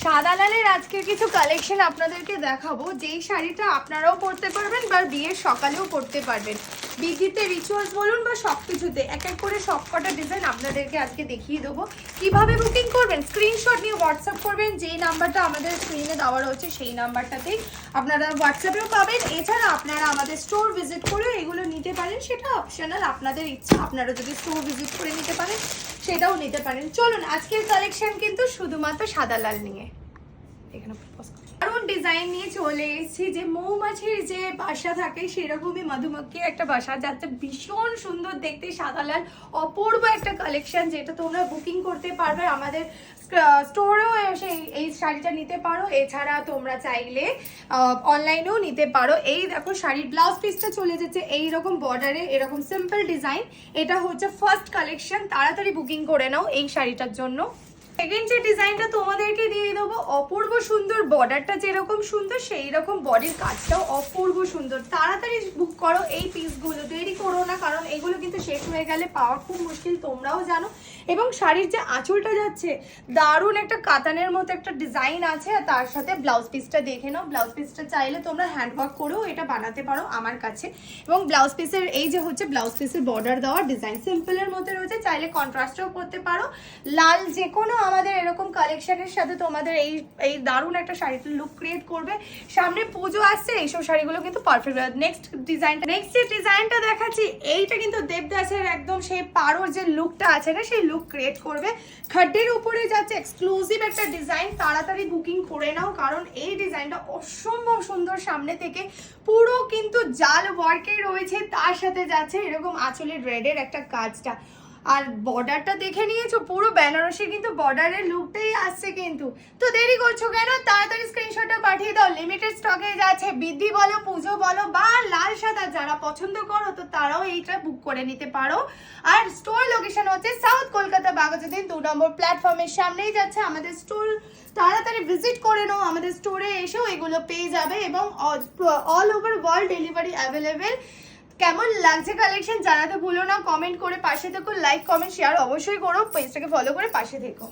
সাদা লালের আজকের কিছু কালেকশন আপনাদেরকে দেখাবো, যেই শাড়িটা আপনারাও পরতে পারবেন বা বিয়ের সকালেও পরতে পারবেন। বিজিতে রিচুয়ালস বলুন বা সব কিছুতে এক এক করে সবকটা ডিজাইন আপনাদেরকে আজকে দেখিয়ে দেবো। কিভাবে বুকিং করবেন, স্ক্রিনশট নিয়ে হোয়াটসঅ্যাপ করবেন। যেই নাম্বারটা আমাদের স্ক্রিনে দেওয়া রয়েছে সেই নাম্বারটাতেই আপনারা হোয়াটসঅ্যাপেও পাবেন। এছাড়া আপনারা আমাদের স্টোর ভিজিট করে এগুলো নিতে পারেন, সেটা অপশনাল, আপনাদের ইচ্ছা। আপনারা যদি স্টোর ভিজিট করে নিতে পারেন সেটাও নিতে পারেন। চলুন, আজকের কালেকশন কিন্তু শুধুমাত্র সাদা লাল নিয়ে, এখানে দারুণ ডিজাইন নিয়ে চলে এসেছি। যে মৌমাছির যে বাসা থাকে সেরকমই মধুমক্ষীর একটা বাসা, যাতে ভীষণ সুন্দর দেখতে, সাদা লাল অপূর্ব একটা কালেকশন, যেটা তোমরা বুকিং করতে পারবে আমাদের স্টোরেও এসে এই শাড়িটা নিতে পারো। এছাড়া তোমরা চাইলে অনলাইনেও নিতে পারো। এই দেখো, শাড়ির ব্লাউজ পিসটা চলে যাচ্ছে এইরকম বর্ডারে, এরকম সিম্পল ডিজাইন। এটা হচ্ছে ফার্স্ট কালেকশন, তাড়াতাড়ি বুকিং করে নাও এই শাড়িটার জন্য। সেকেন্ড যে ডিজাইনটা তোমাদেরকে দিয়ে দেবো, অপূর্ব সুন্দর, বর্ডারটা যেরকম সুন্দর সেই রকম বডির কাজটাও অপূর্ব সুন্দর। তাড়াতাড়ি বুক করো এই পিসগুলো, দেরি করো না, কারণ এগুলো কিন্তু শেষ হয়ে গেলে পাওয়া খুব মুশকিল, তোমরাও জানো। এবং শাড়ির যে আঁচলটা যাচ্ছে, দারুণ একটা কাতানের মতো একটা ডিজাইন আছে। আর তার সাথে ব্লাউজ পিসটা দেখে নাও। ব্লাউজ পিসটা চাইলে তোমরা হ্যান্ডওয়ার্ক করেও এটা বানাতে পারো আমার কাছে। এবং ব্লাউজ পিসের এই যে হচ্ছে ব্লাউজ পিসের বর্ডার দেওয়া ডিজাইন সিম্পলের মধ্যে রয়েছে, চাইলে কন্ট্রাস্টও করতে পারো। লাল যে কোনো আমাদের এরকম কালেকশনের সাথে তোমাদের এই দারুণ একটা শাড়িতে লুক ক্রিয়েট করবে। সামনে পুজো আসছে, এইসব শাড়িগুলো কিন্তু পারফেক্ট। নেক্সট যে ডিজাইনটা দেখাচ্ছি, এইটা কিন্তু দেবদাসের একদম সেই পাড়োর যে লুকটা আছে না, সেই লুক ক্রিয়েট করবে। খাড্ডের উপরে যাচ্ছে এক্সক্লুসিভ একটা ডিজাইন, তাড়াতাড়ি বুকিং করে নাও, কারণ এই ডিজাইনটা অসম্ভব সুন্দর। সামনে থেকে পুরো কিন্তু জাল ওয়ার্কে রয়েছে, তার সাথে যাচ্ছে এরকম আঁচলের রেডের একটা কাজটা। আর বর্ডারটা দেখে নিয়েছো, পুরো বেনারসি কিন্তু বর্ডারের লুকটাই আসছে কিন্তু। তো দেরি করছো কেন, তাড়াতাড়ি স্ক্রিনশটটা পাঠিয়ে দাও। লিমিটেড স্টকে যাচ্ছে, বৃদ্ধি বলো, পুজো বলো বা লাল সাদা যারা পছন্দ করো, তো তারাও এইটা বুক করে নিতে পারো। আর স্টোর লোকেশন হচ্ছে সাউথ কলকাতা, বাঘাযতীন 2 নম্বর প্ল্যাটফর্মের সামনেই যাচ্ছে আমাদের স্টোর। তাড়াতাড়ি ভিজিট করে নাও, আমাদের স্টোরে এসেও এগুলো পেয়ে যাবে। এবং all over world delivery available. কেমন লাগছে কালেকশন জানাতে ভুলো না, কমেন্ট করে পাশে থেকো। লাইক কমেন্ট শেয়ার অবশ্যই করো, পেজটাকে ফলো করে পাশে থেকো।